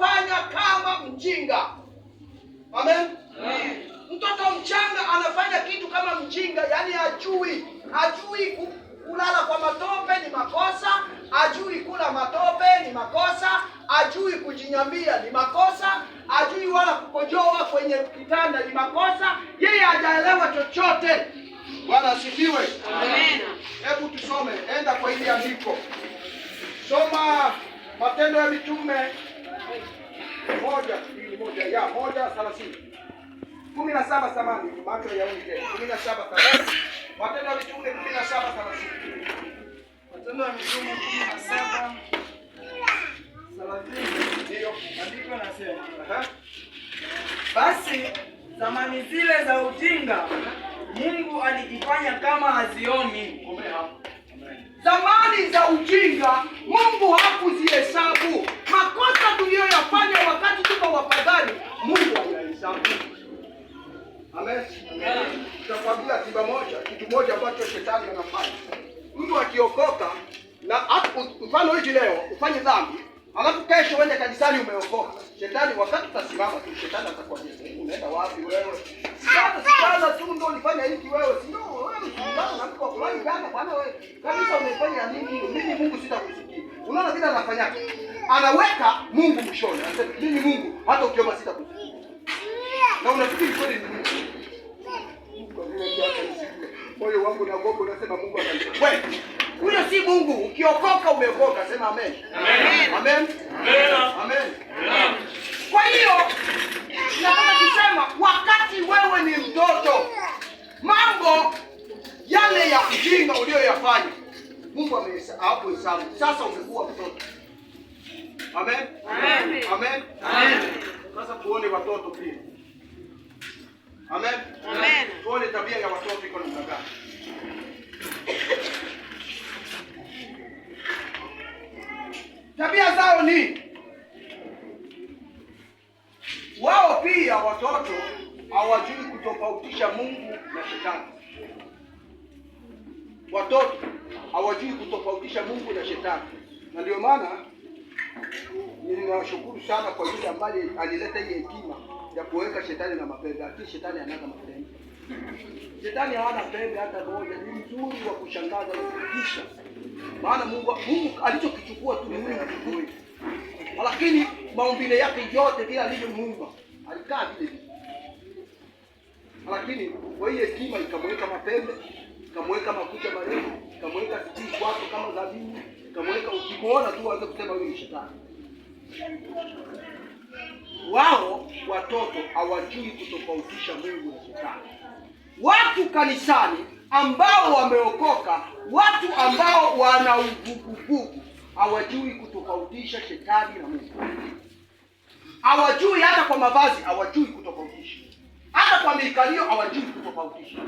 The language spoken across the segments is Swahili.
anafanya kama mjinga. Amen. Mtoto mchanga anafanya kitu kama mjinga, yani hajui kulala kwa matope ni makosa, hajui kula matope ni makosa, hajui kujinyambia ni makosa, hajui wala kukojoa kwenye kitanda ni makosa. Yeye hajaelewa chochote. Bwana asifiwe. Amen. Hebu tusome, enda kwa hili andiko. Soma Matendo ya Mitume 1:17 samani, macho ya unje 17:30. Matendo ya Mitume 17:30. Matendo ya Mitume 17:30. Ndio, andiko nasema. Basi zamani zile za ujinga Mungu alijifanya kama hazioni. Zamani za ujinga Mungu hakuzihesabu. Makosa tuliyoyafanya wakati tuko wapagani Mungu hayahesabu. Amen. Tutakwambia kitu moja ambacho shetani anafanya. Mtu akiokoka na mfano hivi leo ufanye dhambi, alafu kesho uende kanisani umeokoka. Shetani wakati utasimama tu shetani atakwambia, unaenda wapi wewe? Sasa tu ndio ulifanya hiki wewe. Sio wewe unataka na mtu fulani gani bwana wewe? Kabisa umefanya nini? Mimi Mungu sitakusikia. Unaona vile anafanya? Anaweka Mungu mshoni. Anasema mimi Mungu hata ukiomba sitakusikia. Na unafikiri kweli ni Mungu? Moyo wangu na gogo unasema Mungu atanisikia. Wewe huyo si Mungu. Ukiokoka umeokoka, sema amen. Amen. Amen. Amen. Kwa hiyo nataka kusema wakati wewe ni mtoto, mambo yale ya ujinga uliyoyafanya Mungu amehesabu. Sasa umekuwa mtoto. Amen. Amen. Amen. Amen. Sasa tuone watoto pia. Amen. Amen. Tuone tabia ya watoto iko namna gani. Tabia zao ni wao pia watoto hawajui kutofautisha Mungu na shetani. Watoto hawajui kutofautisha Mungu na shetani. Na ndio maana ninawashukuru sana kwa yule ambaye alileta ile hekima ya kuweka shetani na mapembe. Ati shetani anaga mapembe. Shetani hana pembe hata moja. Ni mzuri wa kushangaza na kutisha. Maana Mungu alichokichukua tu ni mwili. Lakini maumbile yake yote bila alivyomuumba alikaa vile vile. Lakini kwa hiyo hekima ikamweka mapembe, ikamweka makucha marefu, ikamweka sijui kwako kama dhabihu, ikamweka ukimuona tu waanze kusema wewe ni shetani. Wao watoto hawajui kutofautisha Mungu na shetani. Watu kanisani ambao wameokoka, watu ambao wana uvuguvugu hawajui kutofautisha shetani na Mungu. Hawajui hata kwa mavazi, hawajui kutofautisha. Hata kwa mikalio hawajui kutofautisha.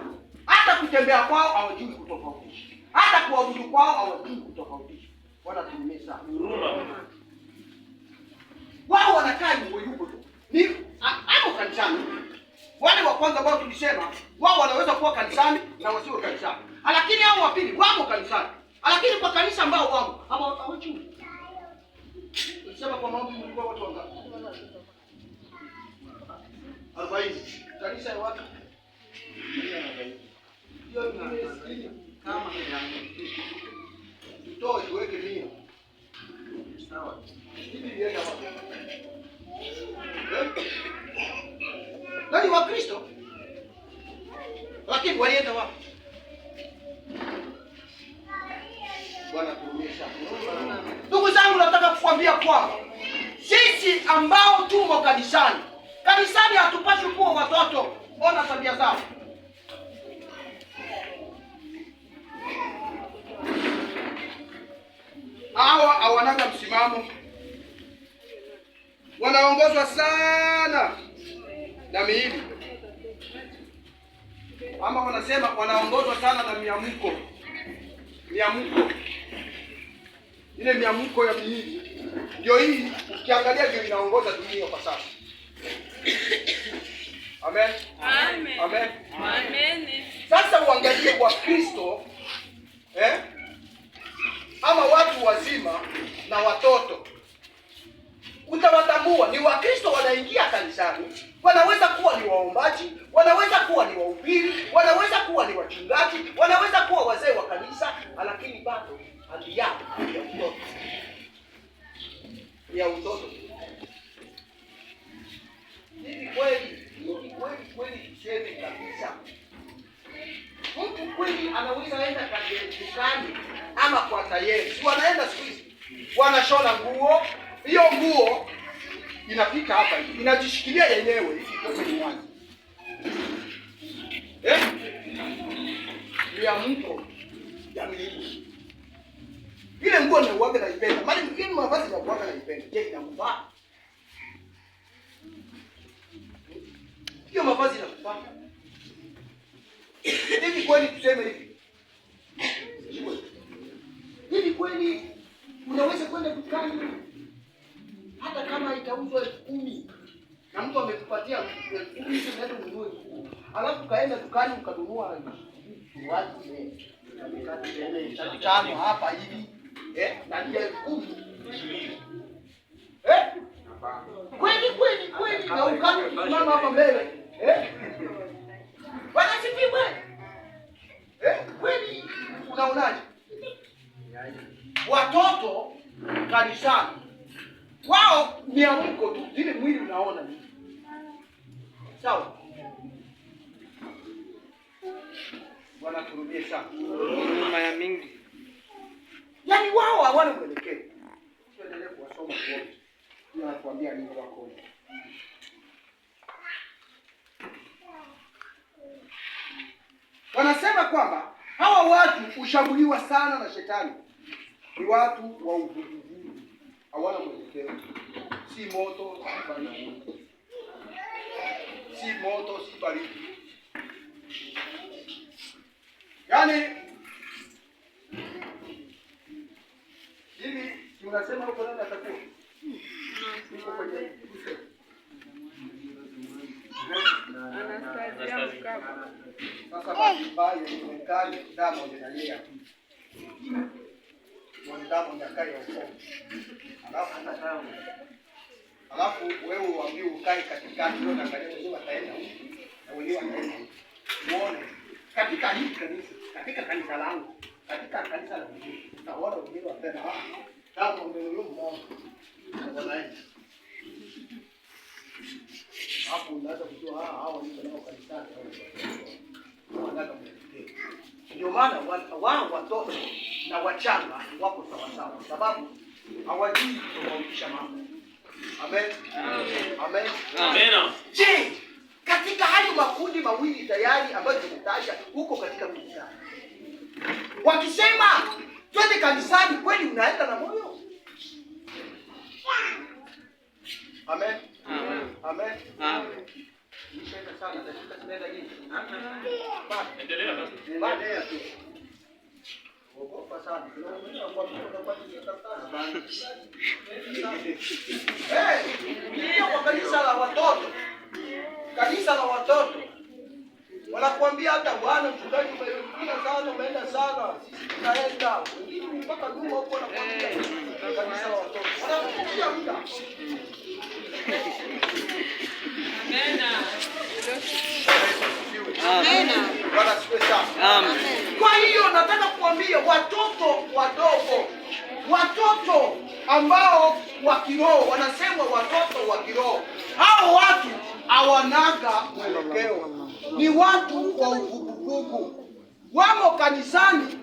Hata kutembea kwao hawajui kutofautisha. Hata kuabudu kwao hawajui kutofautisha. Wanatumesa. Wao wanakaa yuko tu. Ni hapo kanisani. Wale wa kwanza ambao tulisema wao wanaweza kuwa kanisani na wasio kanisani. Lakini hao wa pili wao kanisani. Lakini kwa kanisa ambao wao hawajui. Tulisema kwa maombi mlikuwa watu wangapi? 40. Kanisa ya watu. Hiyo ni kama tutoe tuweke 100. Sawa. Hivi ndio wapi? Nani wa Kristo? Lakini walienda wapi? Bwana tuonyesha. Ndugu zangu, nataka kukwambia kwamba sisi ambao tumo kanisani hatupaswi kuwa watoto. Ona tabia zao. Hawa hawanaga msimamo. Wanaongozwa sana na miili. Ama wanasema wanaongozwa sana na miamko. Ile miamko ya miili ndio hii ukiangalia ndio inaongoza dunia kwa sasa. Amen. Amen. Amen. Amen. Sasa uangalie wa Kristo ama watu wazima na watoto. tutawatambua ni Wakristo wanaingia kanisani. Wanaweza kuwa ni waombaji, wanaweza kuwa ni wahubiri, wanaweza kuwa ni wachungaji, wanaweza kuwa wazee wa kanisa, lakini bado hali yao ya utoto, ya utoto. Hivi kweli tuseme kabisa, mtu kweli anaweza enda dukani ama kwa tayari, si wanaenda siku hizi wanashona nguo, hiyo nguo inapika hapa hivi, inajishikilia yenyewe hivi kwa nyumbani. Ya mtu ya mimi. Ile nguo ni uwaga na ipenda. Mali mwingine mavazi ya uwaga na ipenda. Je, inakufaa? Hiyo mavazi inakufaa? Hivi kweli tuseme hivi? Hivi kweli unaweza kwenda dukani hata kama itauzwa 10,000 na mtu amekupatia 10,000 ndio ununue nguo. Alafu kaenda dukani ukanunua watu tano hapa hivi na ndio 10,000. Kweli na ukani mama hapa mbele. Bwana sifiwe. Kweli unaonaje? Watoto kanisani wao ni amko tu, zile mwili unaona ni sawa. Bwana turudie sana mama ya mingi, yaani wao hawana mwelekeo. Tuendelee kuwasoma wote, tunatuambia nini wako. Wanasema kwamba hawa watu hushambuliwa sana na shetani. Ni watu wa uvuguvugu, hawana mwelekeo. Si moto, si baridi. Si moto, si baridi. Yaani hivi tunasema huko nani atakuwa? Niko kwenye Anastasia Mkapa. sasa basi baya imekali damu inalia. Mwanadamu ndakai huko. Alafu wewe uambiwe ukae katikati, ndio unaangalia wewe ataenda huko na wewe ataenda. Muone katika hii kanisa, katika kanisa langu, katika kanisa la Mungu. Utaona wengine wanasema kama ndio mmoja. Wanaenda. Hapo unaweza kujua hao ni ndio kanisani au wanataka mwelekeo. Ndio maana wao watoto na wachanga wako sawa sawa, sababu hawajui kutofautisha mambo. Amen. Amen. Amen. Je, katika hayo makundi mawili tayari ambayo tumetaja huko katika kanisa, wakisema twende kanisani, kweli unaenda na moyo? Amen. Amen. Amen. Nishaenda sana, dakika tunaenda hivi. Endelea basi. Endelea tu. Ogopa sana. Ndio kwa kanisa la watoto. Kanisa la watoto. Wanakuambia hata bwana mchungaji umeenda sana, umeenda sana. Sisi tunaenda. Wengine mpaka nyuma huko wanakuambia kanisa la watoto. Wanakuambia muda. Kwa hiyo nataka kuambia watoto wadogo, watoto ambao wa kiroho, wanasema watoto wa kiroho, hao watu hawanaga mwelekeo, ni watu wa uvuguvugu. Wamo kanisani,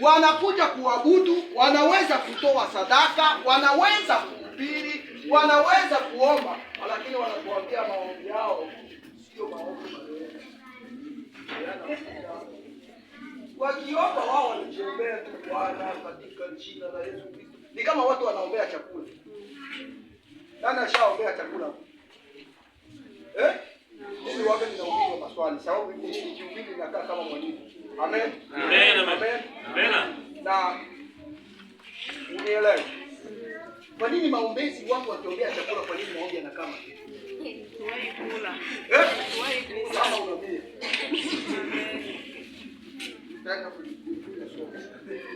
wanakuja kuabudu, wanaweza kutoa sadaka, wanaweza kuhubiri, wanaweza kuomba, lakini wanakuambia maombi yao sio maombi marefu. Wakiomba wao wanajiombea tu, Bwana katika jina la Yesu Kristo. Ni kama watu wanaombea chakula. Nani ashaombea chakula? Mimi waga ninauliza maswali, sababu mimi ninakaa kama mwalimu. Amen. Amen. Amen. Amen. Na unielewe. Kwa nini maombezi watu wakiombea chakula, kwa nini maombi yanakaa kitu? Tuwai kula. Tuwai kula. Kama unaambia.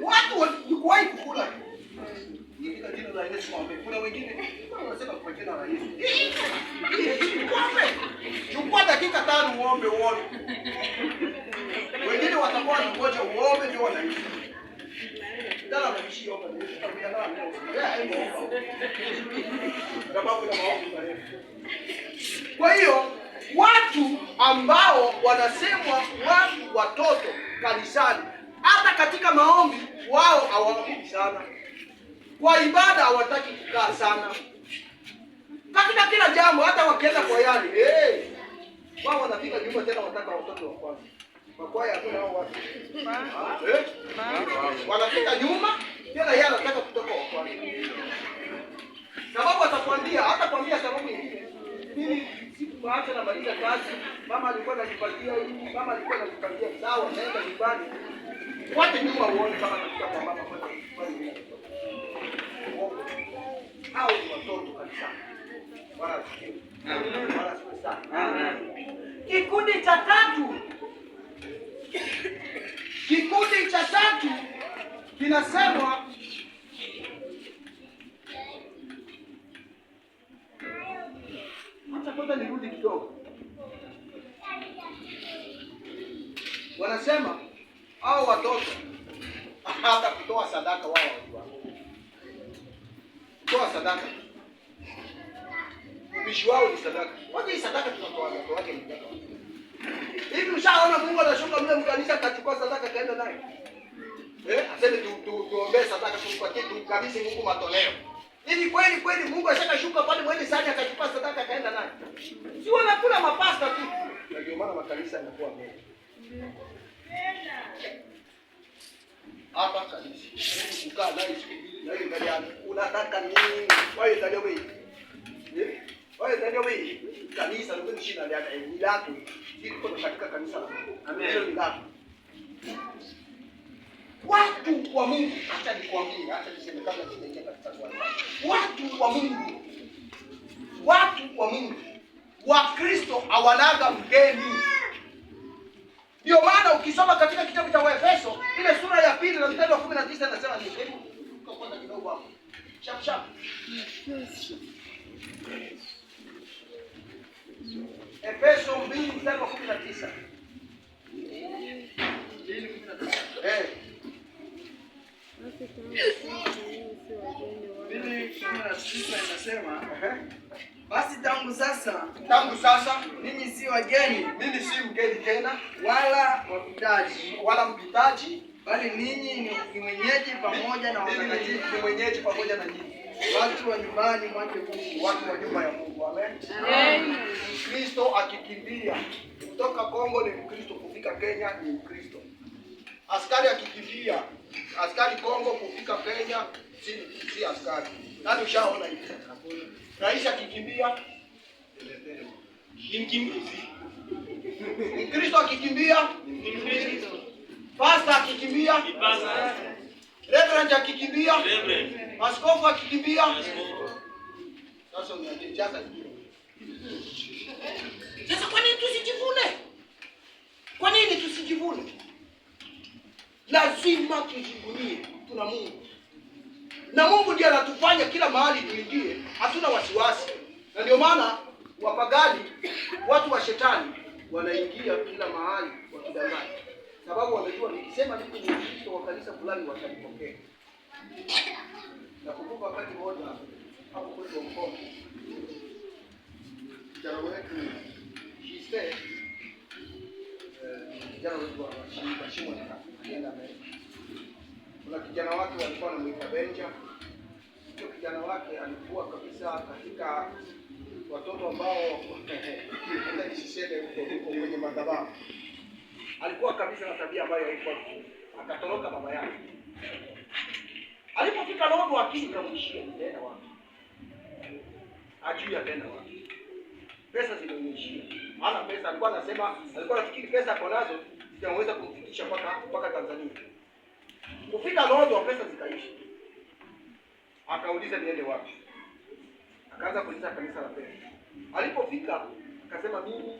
Watu walikuwahi kukula. Hivi jina la Yesu waambie. Kuna wengine wanasema kwa jina jina la Yesu. Chukua dakika 5 uombe uone. Wengine watakuwa wanangoja uombe ndio wanaishi. Dala wanaishi hapa ndio tutakuwa leo. Sababu ya maombi marefu. Kwa hiyo watu ambao wanasemwa watoto kanisani, hata katika maombi wao hawaombi sana. Kwa ibada hawataki kukaa sana. Katika kila jambo, hata wakienda kwa yale, wao wanafika nyumba tena wanataka watoto wa kwanza. Makwaya hakuna hao watu. Wanafika nyuma tena yeye anataka kutoka wa kwanza. Sababu atakwambia, hata kwambia sababu nyingine. Mimi sikupata na maliza kazi, mama alikuwa ananipatia hii, mama alikuwa ananipatia sawa, naenda nyumbani. Wote nyuma uone kama anataka kwa mama kwenda nyumbani. Hao ni watoto kabisa. Bwana asifiwe. Bwana asifiwe sana. Kikundi cha tatu kinasemwa hata kwanza nirudi kidogo. Wanasema hao watoto hata kutoa sadaka wao wajua. Kutoa sadaka. Ubishi wao ni sadaka. Waje sadaka tunatoa wake ni sadaka. Hivi ushaona Mungu anashuka mle mkanisa akachukua sadaka kaenda naye? Aseme tuombee sadaka tumpatie tukabidhi Mungu matoleo. Hivi kweli Mungu ashakashuka pale mwende sana akachukua sadaka kaenda naye? Si wanakula mapasta tu. Na ndio maana makanisa yanakuwa mengi. Hapa kanisa. Ukaa naye siku mbili na yeye ndani unataka nini? Wewe ndani wewe. Wewe kanisa ndio ni shida yake ni lako. Ili kwa katika kanisa la Mungu. Amen. Ni lako. Watu wa Mungu, acha nikwambie, acha niseme kabla sijaingia katika swali. Watu wa Mungu. Wakristo hawanaga mgeni. Ndio maana ukisoma katika kitabu cha Waefeso, ile sura ya 2 na mstari wa 19 inasema ni hebu kwanza kidogo hapo. Shap. Efeso 2 mstari wa 19. Inasema basi tangu sasa ninyi si wageni, mimi si mgeni tena, wala mpitaji, bali ninyi ni mwenyeji pamoja na watakatifu, ni mwenyeji pamoja na nyinyi, watu wa nyumbani mwake Mungu, watu wa nyumba ya Mungu. Amen. Amen. Kristo akikimbia kutoka Kongo ni Mkristo, kufika Kenya ni Mkristo. Askari akikimbia askari Kongo kufika Kenya si askari. Nani ushaona hivi? Rais akikimbia ni mkimbizi. Mkristo akikimbia ni Mkristo. Pastor akikimbia ni pastor. Reverend akikimbia reverend. Askofu akikimbia askofu. Sasa unajaza hiyo. Sasa kwa nini tusijivune? Kwa nini tusijivune? Lazima tujivunie tuna Mungu. Na Mungu ndiye anatufanya kila mahali tuingie, hatuna wasiwasi. Na ndio maana wapagani, watu wa shetani wanaingia kila mahali wakidanganya. Sababu wamejua nikisema niko ni Mkristo wa kanisa fulani watanipokea. Na kumbuka wakati mmoja hapo kwetu Mkongo. Kijana wetu Jiste kijana wetu wa shimo alienda mbele. Kuna kijana wake walikuwa wanamuita Benja. Huyo kijana wake alikuwa kabisa katika watoto ambao hata nisiseme huko kwenye madhabahu. Alikuwa kabisa na tabia ambayo haikuwa nzuri. Akatoroka baba yake. Alipofika Londo akili kamwishia tena wapi? Ajui tena wapi? Pesa zilimwishia. Hana pesa, alikuwa anasema, alikuwa anafikiri pesa kwa nazo zitaweza kumfikisha mpaka Tanzania. Kufika Londo pesa zikaisha. Akauliza niende wapi? Akaanza kuuliza kanisa la pesa. Alipofika akasema mimi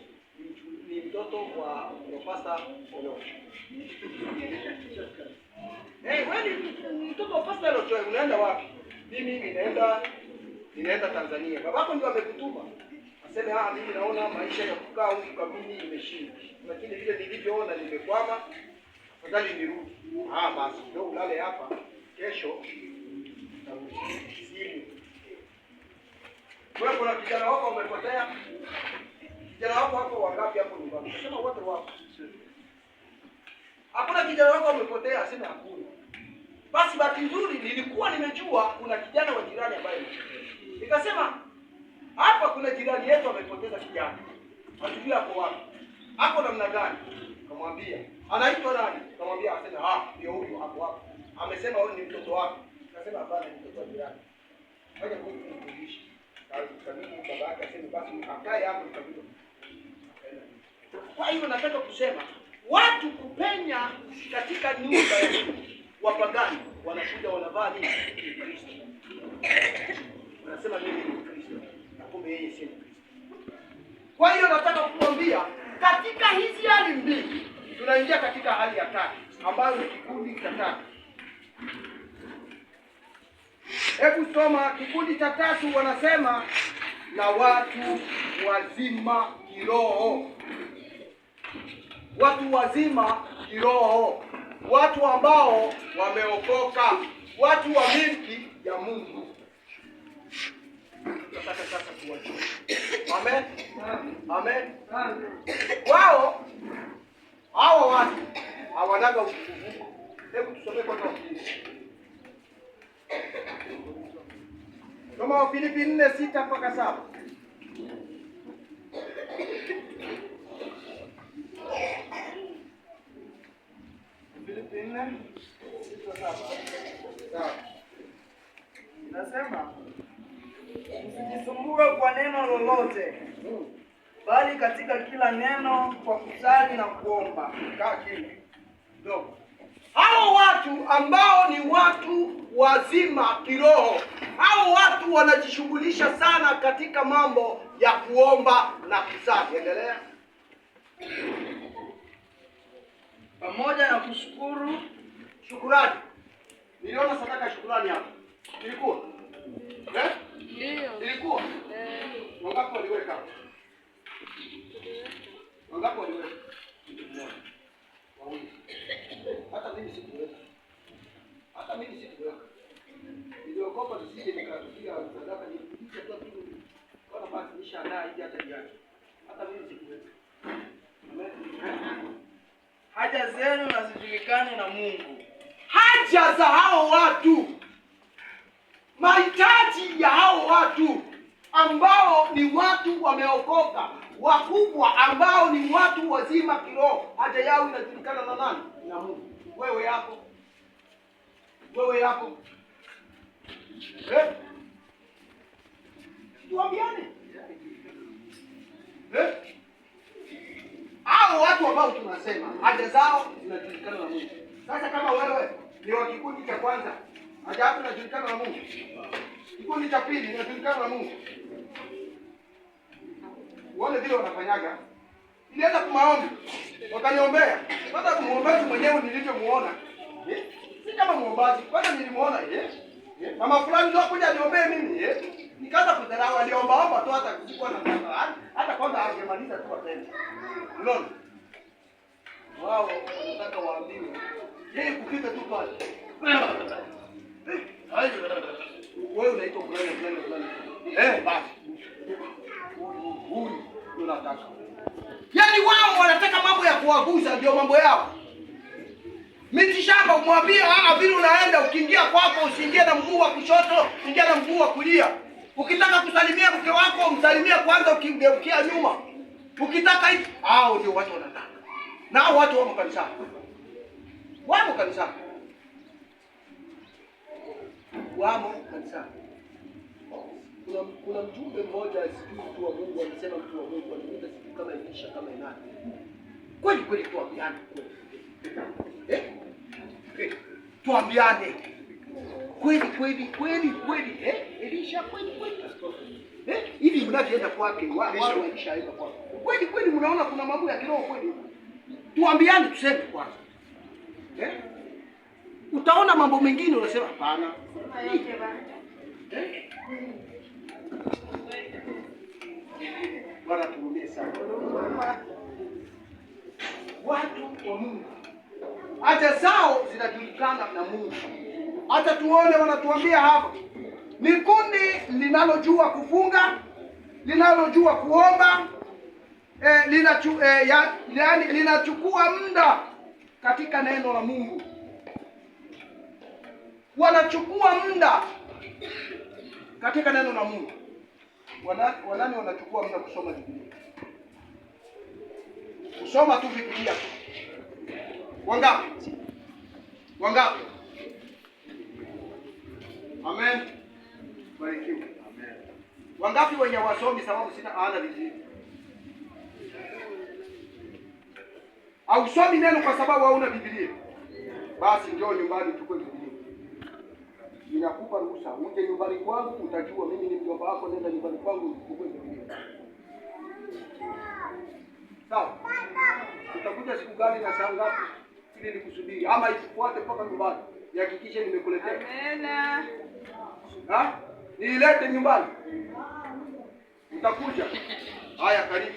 ni mtoto wa Pastor Olo. Wewe ni mtoto wa Pastor Olo, unaenda wapi? Mimi ninaenda Ninaenda Tanzania. Babako ndio amekutuma. Aseme mimi naona maisha ya kukaa huku kabini imeshinda. Lakini vile nilivyoona nimekwama, afadhali nirudi. Basi ndio ulale hapa. Kesho simu. Wewe kuna kijana wako umepotea? Kijana wako hapo wangapi hapo nyumbani? Sema wote wapo. Hakuna kijana wako umepotea, sema hakuna. Basi bahati nzuri nilikuwa nimejua kuna kijana wa jirani ambaye amepotea. Nikasema hapa kuna jirani yetu amepoteza kijana. Hatujui hapo wapi. Hapo namna gani? Kamwambia. Anaitwa nani? Kamwambia asema ndio huyo hapo hapo. Amesema wewe ni mtoto wako. Nikasema hapana, ni mtoto wa jirani. Ngoja kumfundisha. Kabisa baba yake asema basi akae hapo kabisa. Kwa hiyo nataka kusema watu kupenya katika nyumba ya Mungu, wapagani wanakuja wanavaa nini? Kristo. Wanasema mimi ni Kristo. Na kumbe yeye si Kristo. Kwa hiyo nataka kukuambia katika hizi hali mbili tunaingia katika hali ya tatu ambayo ni kikundi cha tatu. Hebu soma kikundi cha tatu, wanasema na watu wazima kiroho. Watu wazima kiroho, watu ambao wameokoka, watu wa milki ya Mungu. Nataka sasa kuwajua. Amen. Amen. Wao hao watu hawanaga uvuguvugu. Hebu tusome kwa tafsiri. Kama Wafilipi 4:6 mpaka 7. Filipi 4:6-7. Nasema msijisumbue kwa neno lolote, bali katika kila neno kwa kusali na kuomba. Kaa chini kidogo. Hao watu ambao ni watu wazima kiroho, hao watu wanajishughulisha sana katika mambo ya kuomba na kusali. Endelea. Pamoja na kushukuru. Shukrani. Niliona sadaka ya shukrani hapo. Ilikuwa? Ndio. Ilikuwa? Wangapi waliweka? Wangapi waliweka? Wawili. Hata mimi sikuweka. Niliogopa nisije nikarudia sadaka nilipiga tu kitu. Kwa basi nishaandaa hii hata jana. Hata mimi sikuweka. Haja zenu na zijulikane na Mungu. Haja za hao watu, mahitaji ya hao watu ambao ni watu wameokoka, wakubwa ambao ni watu wazima kiroho, haja yao inajulikana na nani? Na Mungu. Wewe yako tuambiane. Hao watu ambao tunasema haja zao zinajulikana na Mungu. Sasa kama wewe ni wa kikundi cha kwanza, haja yako inajulikana na Mungu. Kikundi cha pili inajulikana na Mungu. Wale vile wanafanyaga. Nilienda kumaombi, wakaniombea. Kwanza kumuombaji mwenyewe nilivyomuona. Si kama muombaji, kwanza nilimuona mama fulani ndio kuja niombee mimi nikaanza kudharau, aliomba tu hata sikuwa na pesa. Hata kwanza angemaliza tu atende. Unaona? Wao wanataka waambiwe. Yeye kufika tu pale. Wewe unaitwa fulani. Basi. Huyu unataka. Yaani wao wanataka mambo ya kuwaguza, ndio mambo yao. Miti shamba umwambie vile unaenda, ukiingia kwako usiingie na mguu wa kushoto, ingia na mguu wa kulia. Ukitaka kusalimia mke wako umsalimie kwanza ukimgeukia nyuma. Ukitaka hivi, hao ndio watu wanataka. Na hao watu wamo kanisani. Wamo kanisani. Kuna mjumbe mmoja sijui mtu wa Mungu anasema mtu wa Mungu anaenda siku kama Elisha kama nani. Kweli tuambiane kweli. Tuambiane. Kweli. Elisha kweli. Hivi mnavyoenda kwake, wao Elishaenda kwake. Kweli mnaona kuna mambo ya kiroho kweli. Tuambiane tuseme kwanza. Utaona mambo mengine unasema hapana. kuzihesabu. Watu wa Mungu haja zao zinajulikana na Mungu. Hata tuone wanatuambia hapa, ni kundi linalojua kufunga, linalojua kuomba, linachukua muda katika neno la Mungu. Wanachukua muda katika neno la Mungu. Wanani wanachukua muda kusoma Biblia? Kusoma tu Biblia. Wangapi? Wangapi? Amen. Barikiwa. Amen. Wangapi wenye wasomi sababu sina ana Biblia? Hausomi neno kwa sababu hauna Biblia. Basi njoo nyumbani uchukue Biblia. Ninakupa ruhusa. Uje nyumbani kwangu utajua mimi ni mjomba wako, nenda nyumbani kwangu uchukue Biblia. Sawa? Utakuja siku gani na saa ngapi ili nikusubiri ama ikufuate mpaka nyumbani? Nihakikishe nimekuletea. Amena. Nilete nyumbani. Utakuja. Haya, karibu.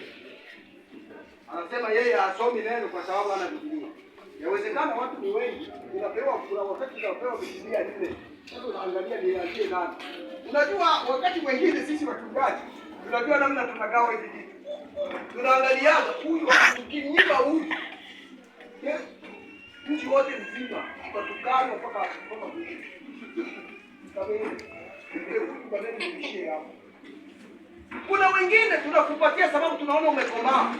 Anasema yeye hasomi neno kwa sababu hana Biblia. Yawezekana watu ni wengi, kuna wakati tunapewa Biblia ile. Sasa unaangalia ni aje nani. Unajua wakati mwingine sisi wachungaji tunajua namna tunagawa hivi vitu. Tunaangaliaga huyu ukimnyima huyu. Mji wote mzima tutakalo mpaka mwingine. Kuna wengine tunakupatia sababu tunaona umekomaa.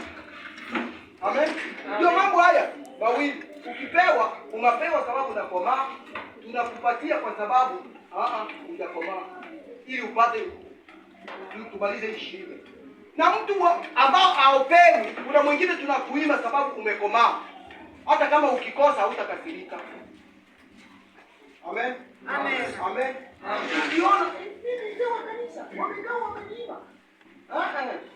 Amen. Ndio mambo haya mawili. Ukipewa, unapewa sababu unakomaa. Tunakupatia kwa sababu hujakomaa. Ili upate tumalize hii shida. Na mtu ambao haopewi, kuna mwingine tunakuima sababu umekomaa. Hata kama ukikosa hautakasirika. Amen. Amen. Amen. Ukiona mimi ndio wa kanisa, wamegawa wameniima.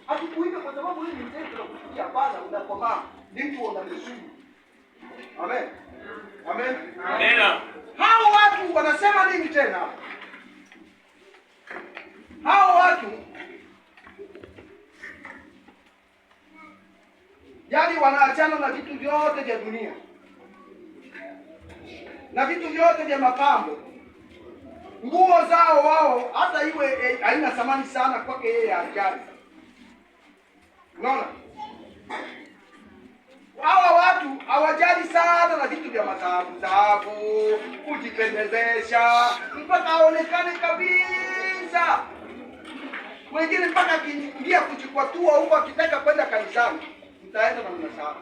Hatukuime kwa sababu wewe ni mzee tunakufikia, hapana, unakomaa. Ni mtu unamheshimu. Amen. Amen. Amen. Hao watu wanasema nini tena? Hao watu yaani wanaachana na vitu vyote vya dunia na vitu vyote vya mapambo. Nguo zao wao hata iwe haina thamani sana kwake yeye ajali. Unaona? Hawa watu hawajali sana na vitu vya dhahabu, kujipendezesha, mpaka aonekane kabisa. Wengine mpaka akiingia kujikwatua huko akitaka kwenda kanisani, mtaenda na mnasahau.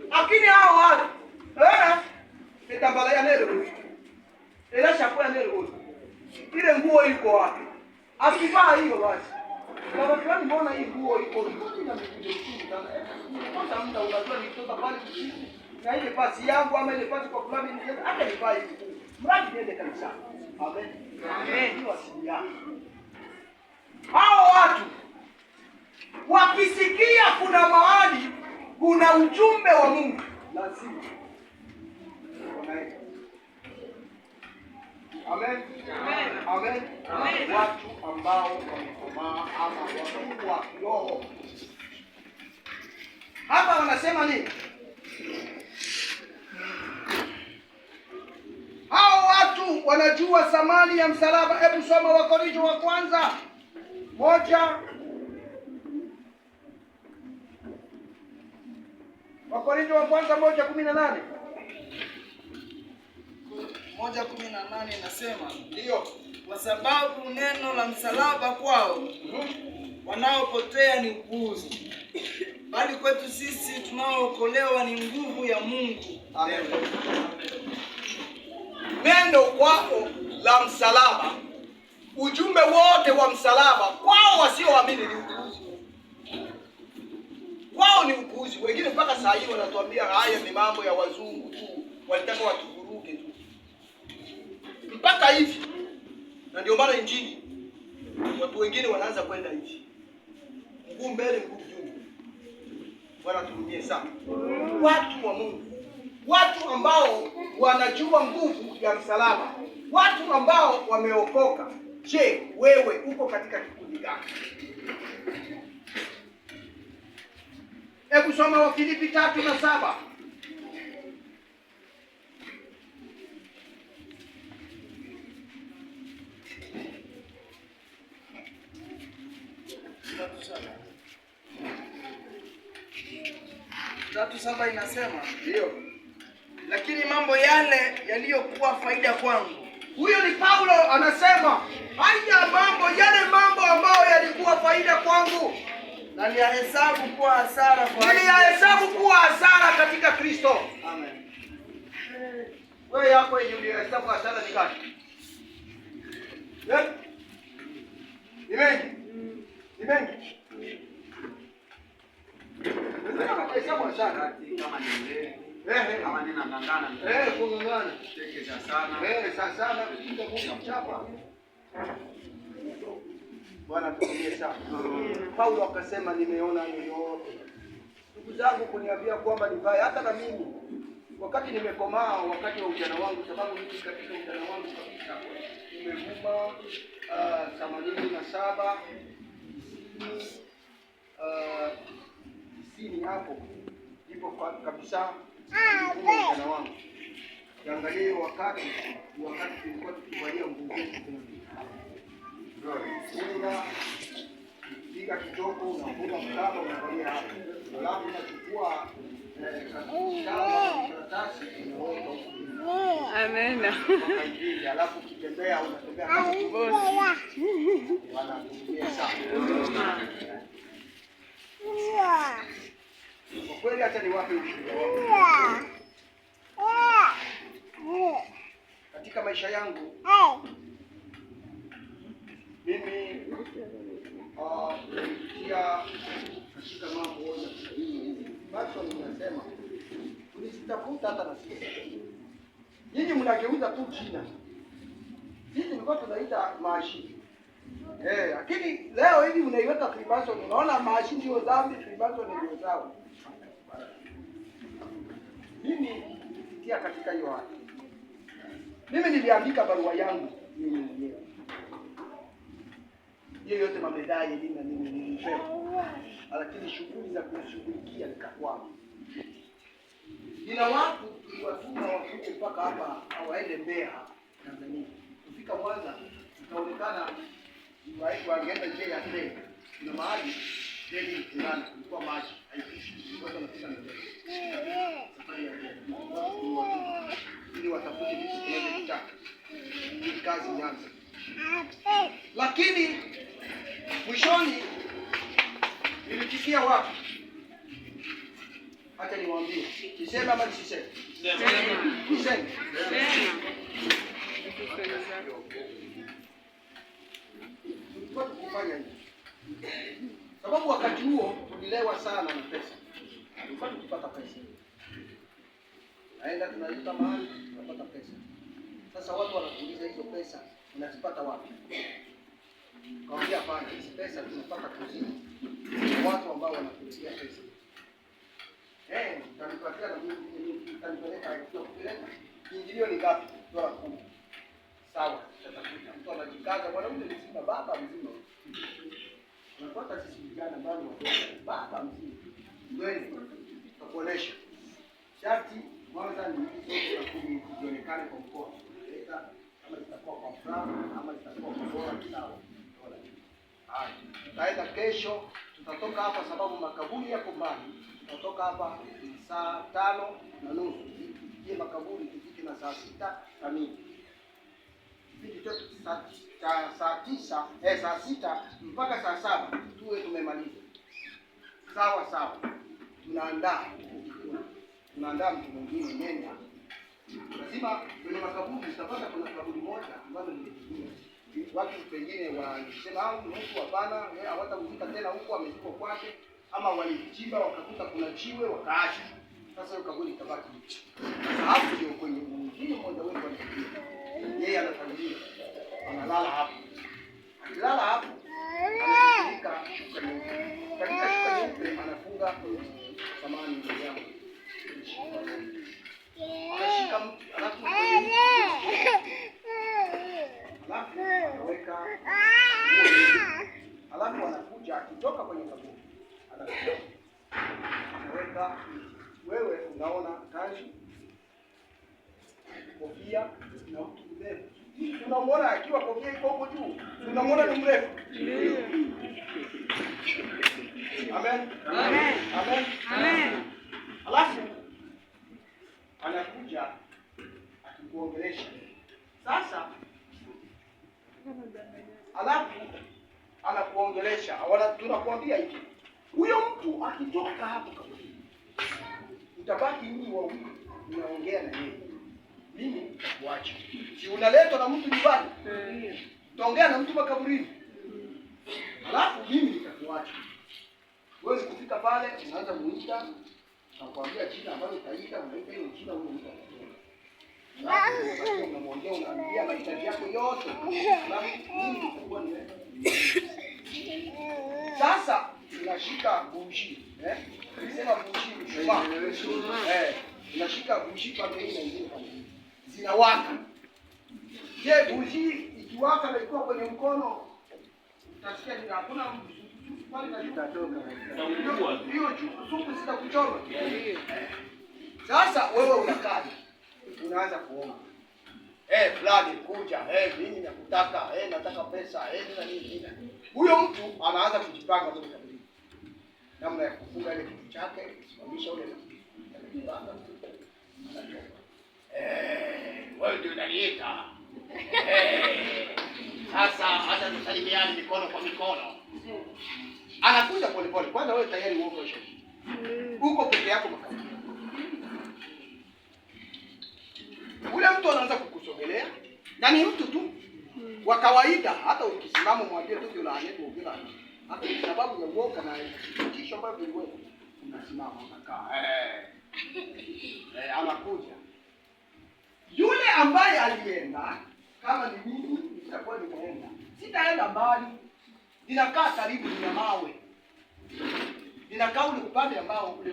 Lakini hao watu nitambalaya nero. Ila chakula nero. Ile nguo iko wapi? Akivaa hiyo basi. Baba fulani mbona hii nguo iko hivi na mikuja sana. Kwanza muda unajua nitoka pale usiku. Na ile pasi yangu ama ile pasi kwa fulani niende hata nivaa hivi. Mradi niende kanisani. Amen. Amen. Ni wasilia. Hao watu wakisikia kuna mahali kuna ujumbe wa Mungu lazima wanaenda. Amen. Amen. Amen. Amen. Watu ambao wamekomaa ama wamekuwa kiroho. Hapa wanasema nini? Hao watu wanajua thamani ya msalaba. Hebu soma Wakorintho wa kwanza 1. Wakorintho wa kwanza 1:18. 1:18 inasema, ndio, kwa sababu neno la msalaba kwao wanaopotea ni upuzi, bali kwetu sisi tunaookolewa ni nguvu ya Mungu. Amen. Neno kwao la msalaba, ujumbe wote wa msalaba kwao wasioamini ni upuzi. Kwao ni upuzi. Wengine mpaka saa hii wanatuambia haya ni mambo ya wazungu tu, walitaka watuvuruge tu. Mpaka hivi. Na ndio maana injili watu wengine wanaanza kwenda hivi. Mguu mbele mguu juu. Bwana turudie sana. Watu wa Mungu. Watu ambao wanajua nguvu ya msalaba. Watu ambao wameokoka. Je, wewe uko katika kikundi gani? Hebu soma Wafilipi 3:7. Tatu saba inasema, Ndio. lakini mambo yale yaliyokuwa faida kwangu. Huyo ni Paulo anasema, yale mambo ambayo yalikuwa faida kwangu Naliyahesabu kuwa hasara kwa ajili ya niliyahesabu kuwa hasara katika Kristo. Amen. Wewe yako yenye ulihesabu hasara ni gani? Ni mengi. Ni mengi. Hesabu hasara kama ni mlevi, kama nina ngangana, kung'ang'ana. tekeza sana. Sana kupiga Mungu mchapa. Bwana tukulie sana. Paulo akasema nimeona yote. Ndugu zangu kuniambia kwamba ni baya, hata na mimi wakati nimekomaa, wakati wa ujana wangu, sababu mimi katika ujana wangu kabisa nimevuma 87 90 hapo ndipo kabisa ujana wangu. Kiangalie wakati tulikuwa tukivalia nguo zetu piga kitoko, unafunga mkaba, unavalia hapo. Alafu unachukua karatasi unaweka huko. Amena. Alafu ukitembea unatembea kama bosi. Wanakutumia sana. Kwa kweli hata niwape ushuhuda wangu. Katika maisha yangu mimi nilipitia katika mambo ya basi ninasema ulisitafuta hata na sisi. Nyinyi mnageuza tu jina. Sisi tulikuwa tunaita maashi. Lakini leo hivi unaiweka Freemason, unaona maashi ndio dhambi, Freemason ndio sawa. Mimi nilipitia katika hiyo hali. Mimi niliandika barua yangu mimi mwenyewe. Hiyo yote mamedai elimu na mimi nilipewa. Lakini shughuli za kushughulikia nikakwama. Nina watu tuliwatuma wakuje mpaka hapa hawaende Mbeya Tanzania. Kufika Mwanza ikaonekana wangeenda njia ya treni. Kuna mahali treni fulani kulikuwa maji haipishi. Watu wanapita na treni. Ili watafute vitu tunavyotaka. Hii kazi ianze. Lakini mwishoni nilifikia wapi? Acha niwaambie. Niseme ama nisiseme? Niseme. Tulikuwa tukifanya hivi. Sababu wakati huo tulilewa sana na pesa. Tulikuwa tukipata pesa. Naenda tunalipa mahali, tunapata pesa. Sasa watu wanakuuliza hizo pesa unazipata wapi? Kaambia hapana, hizi pesa tunapata kuzini. Watu ambao wanakuletea pesa. Utanipatia na mimi utanipeleka kupeleka. Kiingilio ni ngapi? $10. Sawa, tutakuta. Mtu anajikaza, mwanaume mzima, baba mzima. Unapata sisi vijana bado watoto, baba mzima. Ndio tutakuonesha. Sharti kwanza ni hizo za kuonekana kwa mkoa. Kama itakuwa kwa fulani ama itakuwa kwa bora sawa. Tutaenda kesho, tutatoka hapa sababu makaburi yako mbali. Tutatoka hapa saa 5:30. Tufikie makaburi tufike na saa 6 kamili. Tufike saa 6 mpaka saa 7 tuwe tumemaliza. Sawa. Tunaandaa mtu mwingine nenda. Lazima kwenye makaburi tutapata kuna kaburi moja ambalo ni watu pengine wanasema mtu hapana, hawatazika tena huko amezikwa kwake, ama walichimba wakakuta kuna jiwe wakaacha. Sasa hiyo kaburi itabaki. Hapo ndio kwenye mwingine mmoja wetu anafikia. Yeye anatangulia. Analala hapo. Akilala hapo anafunika shuka nyeupe. Katika shuka nyeupe anafunga samani ndio yangu. Anashika mtu alafu anaweka alafu anakuja akitoka kwenye kaburi anaweka wewe unaona taji, kofia na mtu mrefu. Unamwona akiwa kofia iko huko juu, unamwona ni mrefu. Amen. Amen. Amen. Amen. Alafu anakuja akikuongelesha. Sasa alafu anakuongelesha. Tunakuambia hivi. Huyo mtu akitoka hapo kaburi, utabaki nyinyi wawili unaongea na yeye. Mimi nitakuacha. Si unaletwa na mtu nyumbani? Utaongea na mtu makaburini. Alafu mimi nitakuacha. Wewe kufika pale unaanza muita, nakwambia jina ambalo utaita, unaita hiyo jina unaita. Unamwongea, unaambia mahitaji yako yote. Alafu mimi nitakuwa ni wewe. Sasa unashika bushi, Unasema bushi mshumaa. Unashika bushi pande hii na nyingine pande hii. Zinawaka. Je, bushi ikiwaka na iko kwenye mkono utasikia ni hakuna pale na itatoka. Hiyo supu zitakuchoma. Sasa wewe unakaa. Unaanza kuomba. Fulani kuja, mimi nakutaka, nataka pesa, na nini. Huyo mtu anaanza kujipanga kwa kaburi. Namna ya kufunga ile kitu chake, kusimamisha ule kujipanga. Wewe ndio unaniita. Sasa hata tusalimiane mikono kwa mikono. Anakuja pole pole. Kwanza wewe tayari uko kesho. Uko peke yako makaburi. Ule mtu anaanza kukusogelea na ni mtu tu wa kawaida. Hata ukisimama mwambie tu yule anayepo bila hata sababu ya uoga na kitisho ambayo wewe unasimama unakaa. Anakuja yule ambaye alienda. Kama ni mimi nitakuwa nimeenda, sitaenda mbali, ninakaa karibu na mawe, ninakaa ule upande ambao ule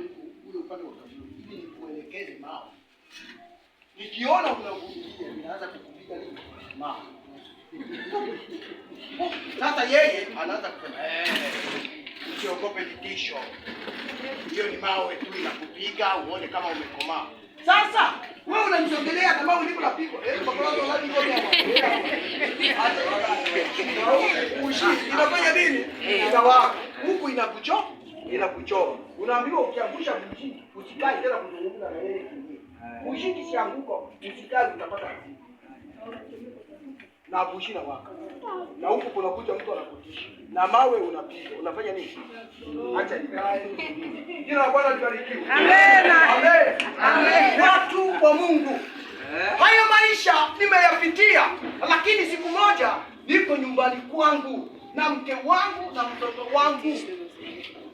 upande wa kaburi, ili nikuelekeze mawe. Nikiona unavumilia, ninaanza kukupiga nini mawe. Sasa yeye anaanza kusema usiogope vitisho, hiyo ni mawe tu inakupiga uone kama umekomaa. Sasa wewe unamsogelea kama ulivyo napigwa. Baba wangu hadi ngoja hapo. Inafanya nini? Inawaka. Huku inakuchoma. Unaambiwa ukiangusha mjini, usikae tena kuzungumza na yeye kingine. Mjini kisianguka, usikae utapata hasira. Na bushi na waka. Na huku kunakuja mtu anakutisha. Na mawe unapiga. Unafanya nini? Acha nikae. Jina la Bwana libarikiwe. Amen. Amen. Amen. Watu wa Mungu. Haya maisha nimeyapitia, lakini siku moja niko nyumbani kwangu na mke wangu na mtoto wangu.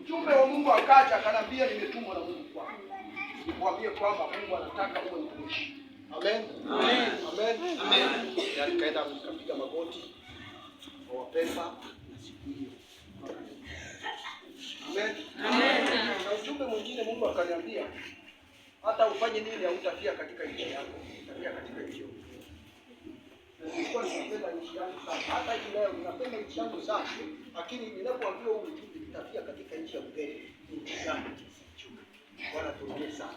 Mjumbe wa Mungu akaja akanambia nimetumwa na Mungu kwangu. Nikwambie kwamba Mungu anataka uwe mtumishi. Amen. Amen. Amen. Amen. Yaani kaenda kupiga magoti kwa wapesa na siku hiyo. Amen. Amen. Na ujumbe mwingine Mungu akaniambia hata ufanye nini hautafia katika nchi yako. Utafia katika nchi yako. Nilikuwa ninapenda nchi yangu sana. Hata hivi leo ninapenda nchi yangu sana. Lakini ninapoambiwa huu ujumbe nitafia katika nchi ya ugeni. Nchi gani? Bwana tuongoze sana.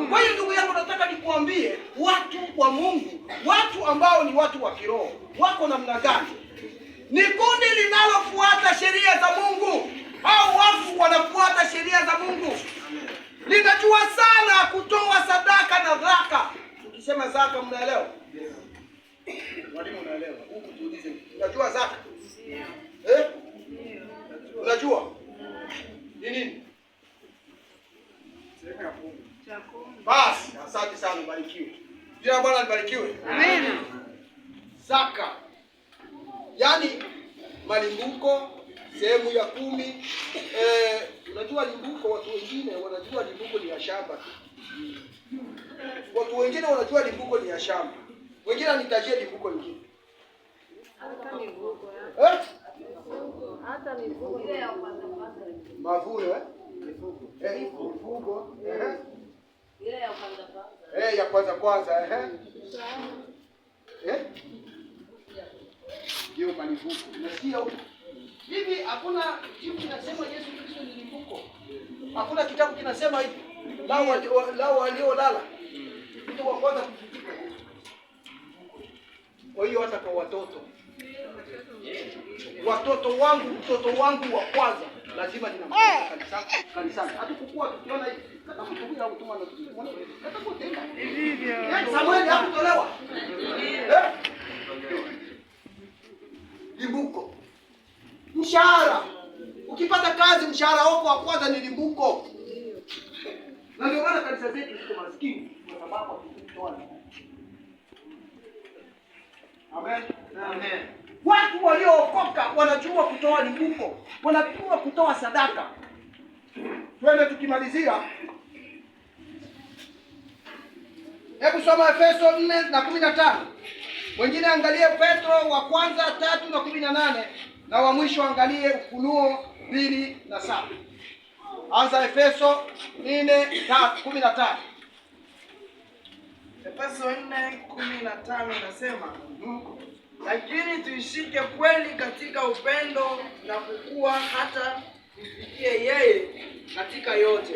Kwa hiyo ndugu yangu nataka nikuambie watu wa Mungu, watu ambao ni watu wa kiroho, wako namna gani? Ni kundi linalofuata sheria za Mungu. Hao watu wanafuata sheria za Mungu. Linajua sana kutoa sadaka na zaka. Ukisema zaka mnaelewa? Mwalimu unaelewa? Huku tuulize. Unajua zaka? Unajua? Ni nini? Sema ya Mungu. Basi, asante sana, barikiwe. Jina la Bwana libarikiwe. Amen. Zaka. Yaani malimbuko sehemu ya 10. Unajua limbuko, watu wengine wanajua limbuko ni ya shamba tu. Watu wengine wanajua limbuko ni ya shamba. Wengine wanitajia limbuko lingine. Hata mifugo. Hata mifugo ile ya kwanza. Mavuno mifugo. Mifugo. Ile ya kwanza. Ya kwanza. Hiyo malimbuko. Unasikia huko? Hivi hakuna kitu kinasema Yesu Kristo ni limbuko. Hakuna kitabu kinasema hivi. lao waliolala ndio wa kwanza kufufuka. Kwa hiyo hata kwa watoto mtoto wangu wa kwanza lazima ninampeleka kanisani. Hatukukua tukiona hivi. Kata mtukuja kutuma na tukiona. Kata kutenda. Hivyo. Samueli hakutolewa. Limbuko. Mshahara. Ukipata kazi mshahara wako wa kwanza ni limbuko. Na ndio maana kanisa zetu ziko maskini kwa sababu hatukutoa. Amen. Amen. Watu waliookoka wanajua kutoa limbuko, wanajua kutoa sadaka. Twende tukimalizia. Hebu soma Efeso 4:15. Wengine angalie Petro wa kwanza 3:18 na wa mwisho angalie Ufunuo 2:7. Anza Efeso 4:15. Efeso 4:15 inasema, lakini tuishike kweli katika upendo na kukua hata tufikie yeye katika yote.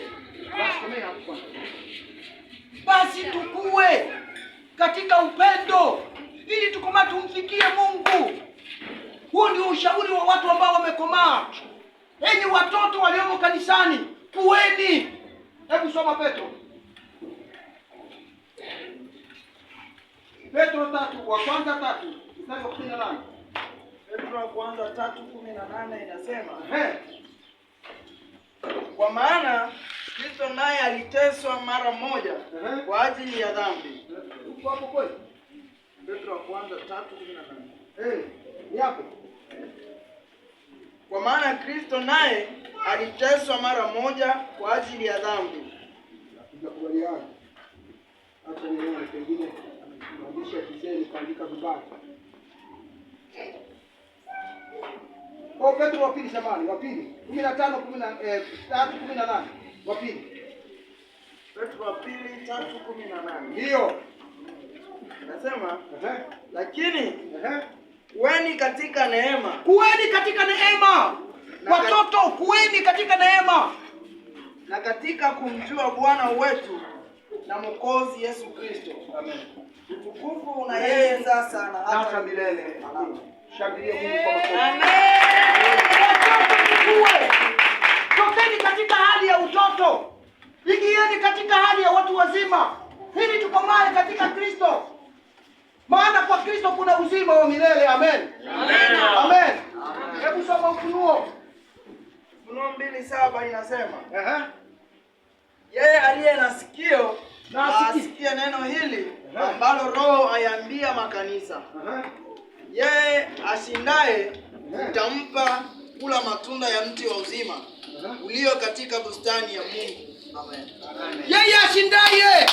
Basi tukue katika upendo ili tukomaa tumfikie Mungu. Huo ndio ushauri wa watu ambao wamekomaa. Enyi watoto waliomo kanisani, kuweni. Hebu soma Petro 3 wa kwanza 3:18. Petro wa kwanza 3:18 inasema, kwa maana Kristo naye aliteswa mara moja kwa ajili ya dhambi. Uko hapo kweli? Petro wa kwanza 3:18. Ni hapo. Kwa maana Kristo naye aliteswa mara moja kwa ajili ya dhambi. Tunakubaliana. Hata nione pengine maandishi ya Kiswahili kaandika vibaya. Petro wa pili samani, wa pili 15:3:18. Wa pili. Petro wa pili 3:18. Ndio. Nasema, lakini kuweni katika neema. Kuweni katika neema. Watoto, kuweni katika neema. Na katika kumjua Bwana wetu na Mwokozi Yesu Kristo. Amen. Utukufu na yeye sasa na hata milele. Amen. Shangilia Mungu kwa makofi. Amen. Watoto, tokeni katika hali ya utoto. Ingieni katika hali ya watu wazima. Ili tukomae katika Kristo. Maana kwa Kristo kuna uzima wa milele. Amen. Amen. Amen. Hebu soma Ufunuo. Ufunuo 2:7 inasema, yeye aliye na sikio na asikie neno hili ambalo Roho ayaambia makanisa. Yeye ashindaye nitampa kula matunda ya mti wa uzima ulio katika bustani ya Mungu. Amen. Yeye ashindaye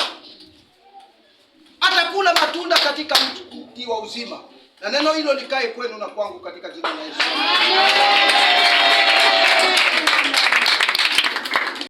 atakula matunda katika mti wa uzima. Na neno hilo likae kwenu na kwangu katika jina la Yesu.